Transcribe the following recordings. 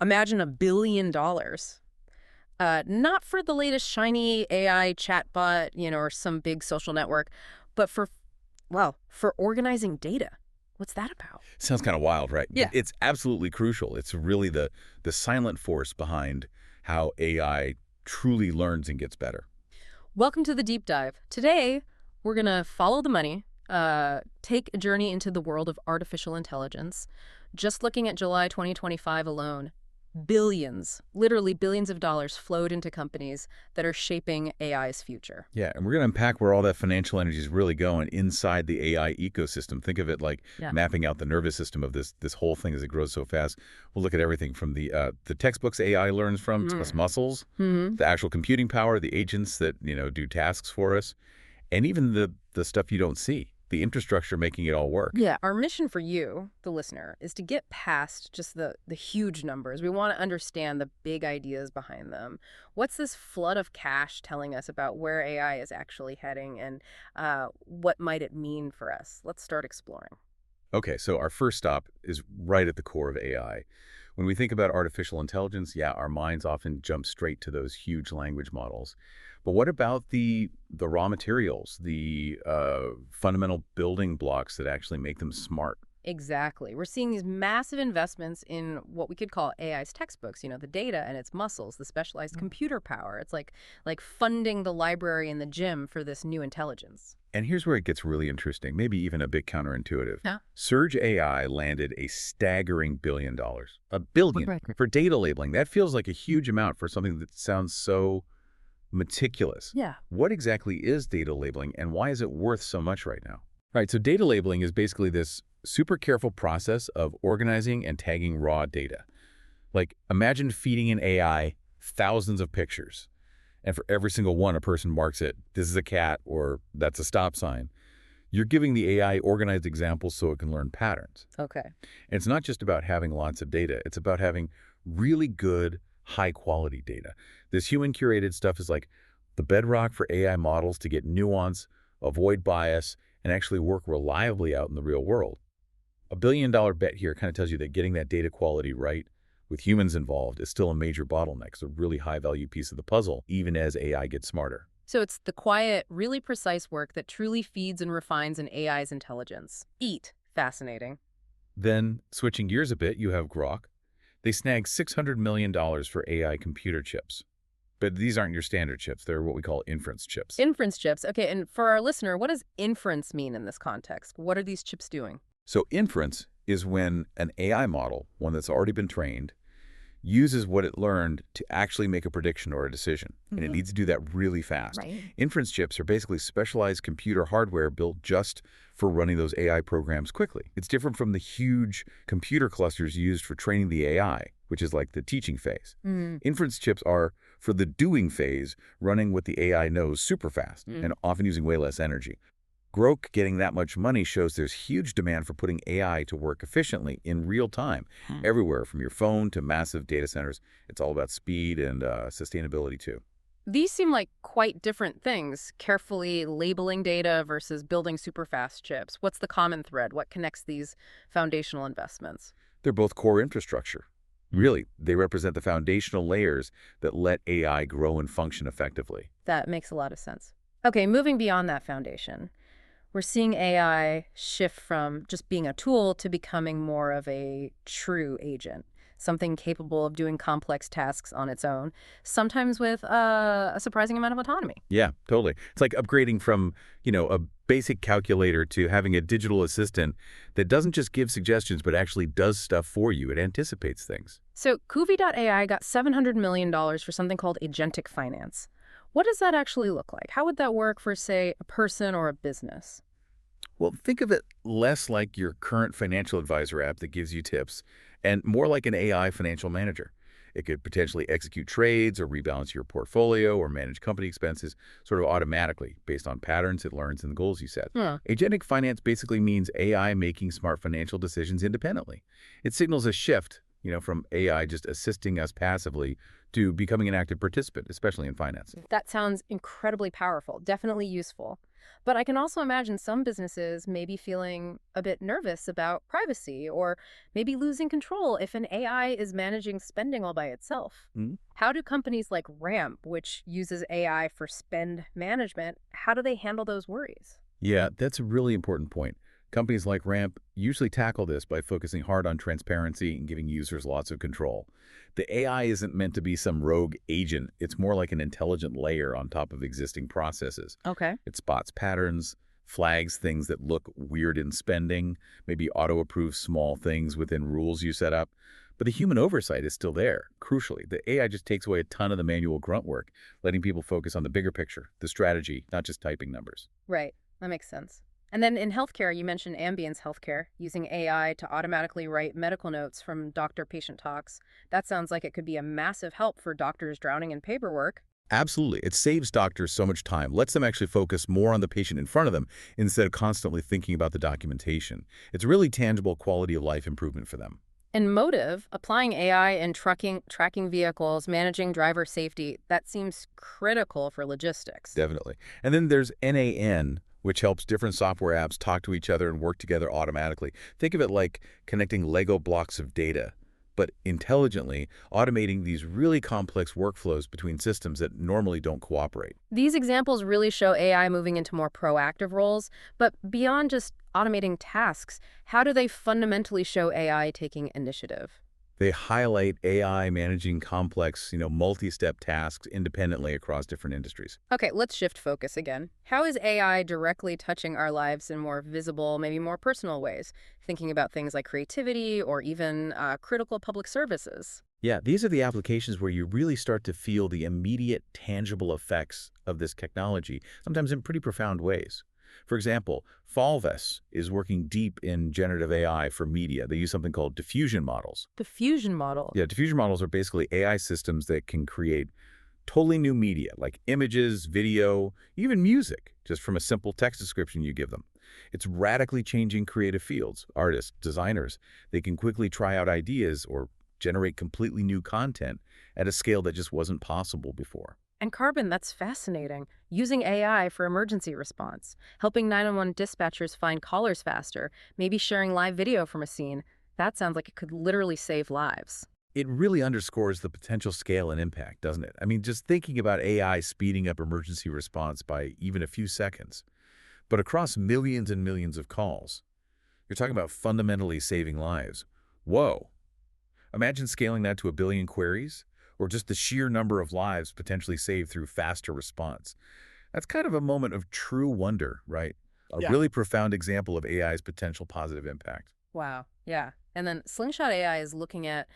Imagine $1 billion. Not for the latest shiny AI chatbot, or some big social network, but for organizing data. What's that about? Sounds kind of wild, right? But Yeah. it's absolutely crucial. It's really the silent force behind how AI truly learns and gets better. Welcome to the deep dive. Today, we're going to follow the money, take a journey into the world of artificial intelligence. Just looking at July 2025 alone, billions, literally billions of dollars flowed into companies that are shaping AI's future. Yeah, and we're going to unpack where all that financial energy is really going inside the AI ecosystem. Think of it like Yeah. mapping out the nervous system of this whole thing as it grows so fast. We'll look at everything from the textbooks AI learns from to us muscles, Hmm. the actual computing power, the agents that do tasks for us, and even the stuff you don't see, the infrastructure making it all work. Yeah, our mission for you, the listener, is to get past just the huge numbers. We want to understand the big ideas behind them. What's this flood of cash telling us about where AI is actually heading, and what might it mean for us? Let's start exploring. Okay, so our first stop is right at the core of AI. When we think about artificial intelligence, yeah, our minds often jump straight to those huge language models. But what about the raw materials, the fundamental building blocks that actually make them smart? Exactly. We're seeing these massive investments in what we could call AI's textbooks, the data and its muscles, the specialized computer power. It's like funding the library and the gym for this new intelligence. And here's where it gets really interesting, maybe even a bit counterintuitive. Yeah. Surge AI landed a staggering $1 billion. A billion Right. for data labeling. That feels like a huge amount for something that sounds so meticulous. Yeah. What exactly is data labeling and why is it worth so much right now? Right, so data labeling is basically this super careful process of organizing and tagging raw data. Like, imagine feeding an AI thousands of pictures, and for every single one, a person marks it, this is a cat, or that's a stop sign. You're giving the AI organized examples so it can learn patterns. Okay. And it's not just about having lots of data. It's about having really good, high-quality data. This human-curated stuff is like the bedrock for AI models to get nuance, avoid bias, and actually work reliably out in the real world. $1 billion bet here kind of tells you that getting that data quality right with humans involved is still a major bottleneck. It's a really high-value piece of the puzzle, even as AI gets smarter. So it's the quiet, really precise work that truly feeds and refines an AI's intelligence. Eat. Fascinating. Then, switching gears a bit, you have Groq. They snagged $600 million for AI computer chips. But these aren't your standard chips. They're what we call inference chips. Inference chips. Okay, and for our listener, what does inference mean in this context? What are these chips doing? So inference is when an AI model, one that's already been trained, uses what it learned to actually make a prediction or a decision. And it needs to do that really fast. Right. Inference chips are basically specialized computer hardware built just for running those AI programs quickly. It's different from the huge computer clusters used for training the AI, which is like the teaching phase. Inference chips are for the doing phase, running what the AI knows super fast and often using way less energy. Groq getting that much money shows there's huge demand for putting AI to work efficiently in real time, everywhere from your phone to massive data centers. It's all about speed and sustainability too. These seem like quite different things, carefully labeling data versus building super fast chips. What's the common thread? What connects these foundational investments? They're both core infrastructure. Really, they represent the foundational layers that let AI grow and function effectively. That makes a lot of sense. Okay, moving beyond that foundation, we're seeing AI shift from just being a tool to becoming more of a true agent, something capable of doing complex tasks on its own, sometimes with a surprising amount of autonomy. Yeah, totally. It's like upgrading from, a basic calculator to having a digital assistant that doesn't just give suggestions, but actually does stuff for you. It anticipates things. So Kuvi.ai got $700 million for something called Agentic Finance. What does that actually look like? How would that work for, say, a person or a business? Well, think of it less like your current financial advisor app that gives you tips and more like an AI financial manager. It could potentially execute trades or rebalance your portfolio or manage company expenses sort of automatically based on patterns it learns and the goals you set. Huh. Agentic finance basically means AI making smart financial decisions independently. It signals a shift, from AI just assisting us passively to becoming an active participant, especially in finance. That sounds incredibly powerful, definitely useful. But I can also imagine some businesses may be feeling a bit nervous about privacy or maybe losing control if an AI is managing spending all by itself. Mhm. How do companies like Ramp, which uses AI for spend management, how do they handle those worries? Yeah, that's a really important point. Companies like Ramp usually tackle this by focusing hard on transparency and giving users lots of control. The AI isn't meant to be some rogue agent. It's more like an intelligent layer on top of existing processes. Okay. It spots patterns, flags things that look weird in spending, maybe auto-approves small things within rules you set up. But the human oversight is still there. Crucially, the AI just takes away a ton of the manual grunt work, letting people focus on the bigger picture, the strategy, not just typing numbers. Right. That makes sense. And then in healthcare, you mentioned Ambience Healthcare, using AI to automatically write medical notes from doctor-patient talks. That sounds like it could be a massive help for doctors drowning in paperwork. Absolutely. It saves doctors so much time, lets them actually focus more on the patient in front of them instead of constantly thinking about the documentation. It's really tangible quality of life improvement for them. In Motive, applying AI in trucking, tracking vehicles, managing driver safety, that seems critical for logistics. Definitely. And then there's NAN, which helps different software apps talk to each other and work together automatically. Think of it like connecting Lego blocks of data, but intelligently automating these really complex workflows between systems that normally don't cooperate. These examples really show AI moving into more proactive roles, but beyond just automating tasks, how do they fundamentally show AI taking initiative? They highlight AI managing complex, multi-step tasks independently across different industries. Okay, let's shift focus again. How is AI directly touching our lives in more visible, maybe more personal ways? Thinking about things like creativity or even critical public services. Yeah, these are the applications where you really start to feel the immediate, tangible effects of this technology, sometimes in pretty profound ways. For example, Falves is working deep in generative AI for media. They use something called diffusion models. The fusion model. Yeah, diffusion models are basically AI systems that can create totally new media, like images, video, even music, just from a simple text description you give them. It's radically changing creative fields. Artists, designers, they can quickly try out ideas or generate completely new content at a scale that just wasn't possible before. And Carbon, that's fascinating. Using AI for emergency response, helping 911 dispatchers find callers faster, maybe sharing live video from a scene. That sounds like it could literally save lives. It really underscores the potential scale and impact, doesn't it? I mean, just thinking about AI speeding up emergency response by even a few seconds, but across millions and millions of calls, you're talking about fundamentally saving lives. Whoa. Imagine scaling that to a billion queries, or just the sheer number of lives potentially saved through faster response. That's kind of a moment of true wonder, right? A Yeah. really profound example of AI's potential positive impact. Wow. Yeah. And then Slingshot AI is looking at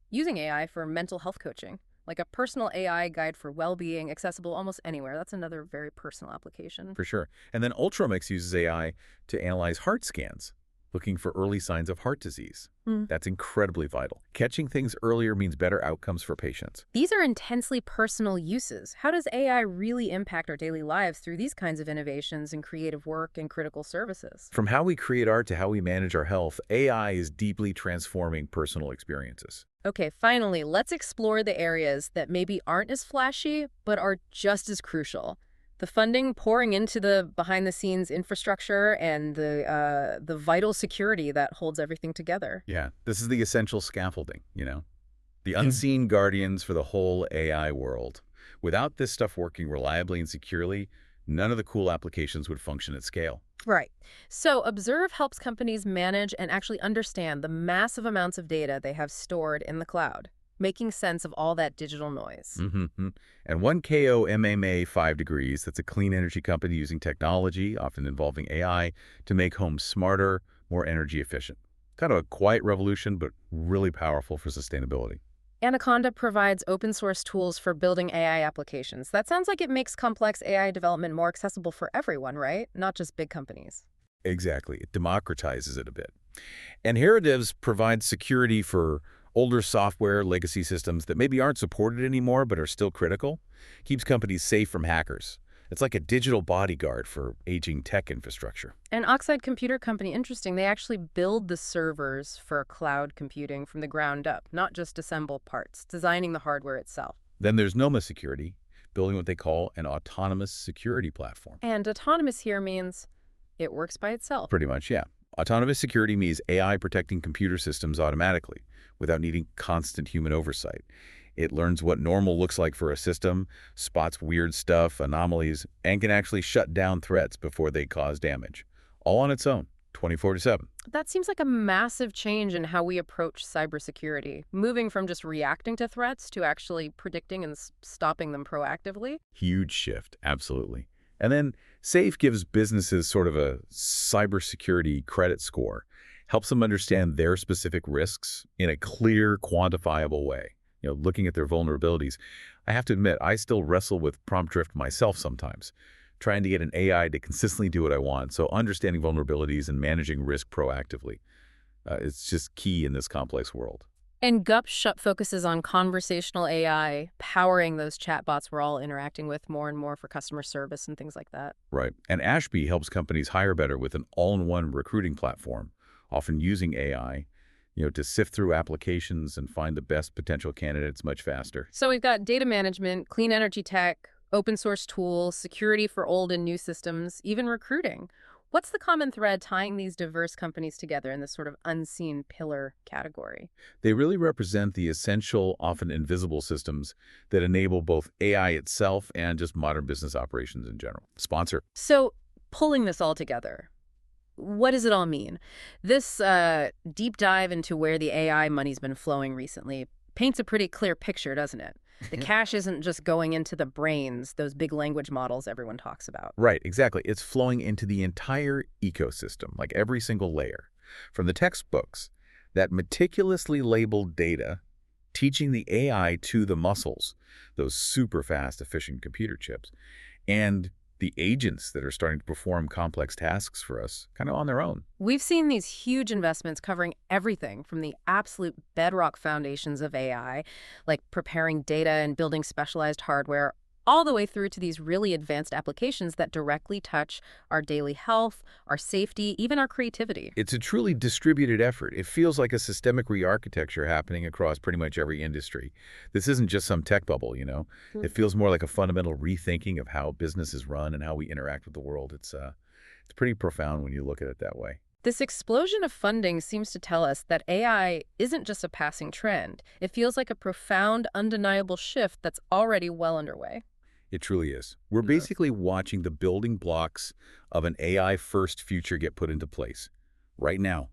using AI for mental health coaching, like a personal AI guide for well-being, accessible almost anywhere. That's another very personal application. For sure. And then Ultramix uses AI to analyze heart scans, looking for early signs of heart disease. Hmm. That's incredibly vital. Catching things earlier means better outcomes for patients. These are intensely personal uses. How does AI really impact our daily lives through these kinds of innovations in creative work and critical services? From how we create art to how we manage our health, AI is deeply transforming personal experiences. Okay, finally, let's explore the areas that maybe aren't as flashy, but are just as crucial. The funding pouring into the behind-the-scenes infrastructure and the vital security that holds everything together. Yeah, this is the essential scaffolding. The unseen guardians for the whole AI world. Without this stuff working reliably and securely, none of the cool applications would function at scale. Right. So Observe helps companies manage and actually understand the massive amounts of data they have stored in the cloud, making sense of all that digital noise. Mm-hmm. And 1KO MMA 5 Degrees, that's a clean energy company using technology, often involving AI, to make homes smarter, more energy efficient. Kind of a quiet revolution, but really powerful for sustainability. Anaconda provides open source tools for building AI applications. That sounds like it makes complex AI development more accessible for everyone, right? Not just big companies. Exactly. It democratizes it a bit. And Herodivs provides security for older software legacy systems that maybe aren't supported anymore but are still critical. Keeps companies safe from hackers. It's like a digital bodyguard for aging tech infrastructure. And Oxide Computer Company, interesting, they actually build the servers for cloud computing from the ground up, not just assemble parts, designing the hardware itself. Then there's Noma Security, building what they call an autonomous security platform. And autonomous here means it works by itself. Pretty much, yeah. Autonomous security means AI protecting computer systems automatically without needing constant human oversight. It learns what normal looks like for a system, spots weird stuff, anomalies, and can actually shut down threats before they cause damage. All on its own, 24/7. That seems like a massive change in how we approach cybersecurity, moving from just reacting to threats to actually predicting and stopping them proactively. Huge shift, absolutely. And then SAFE gives businesses sort of a cybersecurity credit score, helps them understand their specific risks in a clear, quantifiable way. Looking at their vulnerabilities. I have to admit, I still wrestle with prompt drift myself sometimes, trying to get an AI to consistently do what I want. So understanding vulnerabilities and managing risk proactively, it's just key in this complex world. And Gup focuses on conversational AI, powering those chatbots we're all interacting with more and more for customer service and things like that. Right. And Ashby helps companies hire better with an all-in-one recruiting platform, often using AI, to sift through applications and find the best potential candidates much faster. So we've got data management, clean energy tech, open source tools, security for old and new systems, even recruiting. What's the common thread tying these diverse companies together in this sort of unseen pillar category? They really represent the essential, often invisible systems that enable both AI itself and just modern business operations in general. Sponsor. So pulling this all together, what does it all mean? This deep dive into where the AI money's been flowing recently paints a pretty clear picture, doesn't it? The cash isn't just going into the brains, those big language models everyone talks about. Right, exactly. It's flowing into the entire ecosystem, like every single layer. From the textbooks, that meticulously labeled data, teaching the AI to the muscles, those super fast, efficient computer chips, and the agents that are starting to perform complex tasks for us kind of on their own. We've seen these huge investments covering everything from the absolute bedrock foundations of AI, like preparing data and building specialized hardware, all the way through to these really advanced applications that directly touch our daily health, our safety, even our creativity. It's a truly distributed effort. It feels like a systemic re-architecture happening across pretty much every industry. This isn't just some tech bubble. It feels more like a fundamental rethinking of how business is run and how we interact with the world. It's pretty profound when you look at it that way. This explosion of funding seems to tell us that AI isn't just a passing trend. It feels like a profound, undeniable shift that's already well underway. It truly is. We're basically watching the building blocks of an AI-first future get put into place right now,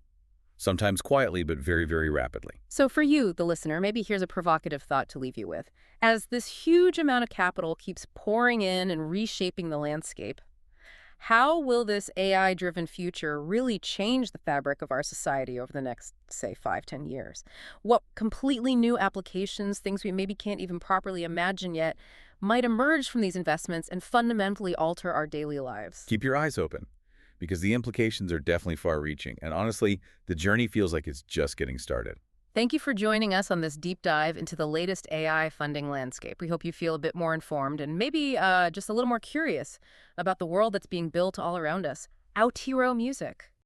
sometimes quietly, but very, very rapidly. So for you, the listener, maybe here's a provocative thought to leave you with. As this huge amount of capital keeps pouring in and reshaping the landscape, how will this AI-driven future really change the fabric of our society over the next, say, 5, 10 years? What completely new applications, things we maybe can't even properly imagine yet, might emerge from these investments and fundamentally alter our daily lives? Keep your eyes open, because the implications are definitely far-reaching. And honestly, the journey feels like it's just getting started. Thank you for joining us on this deep dive into the latest AI funding landscape. We hope you feel a bit more informed and maybe just a little more curious about the world that's being built all around us. Out hero music.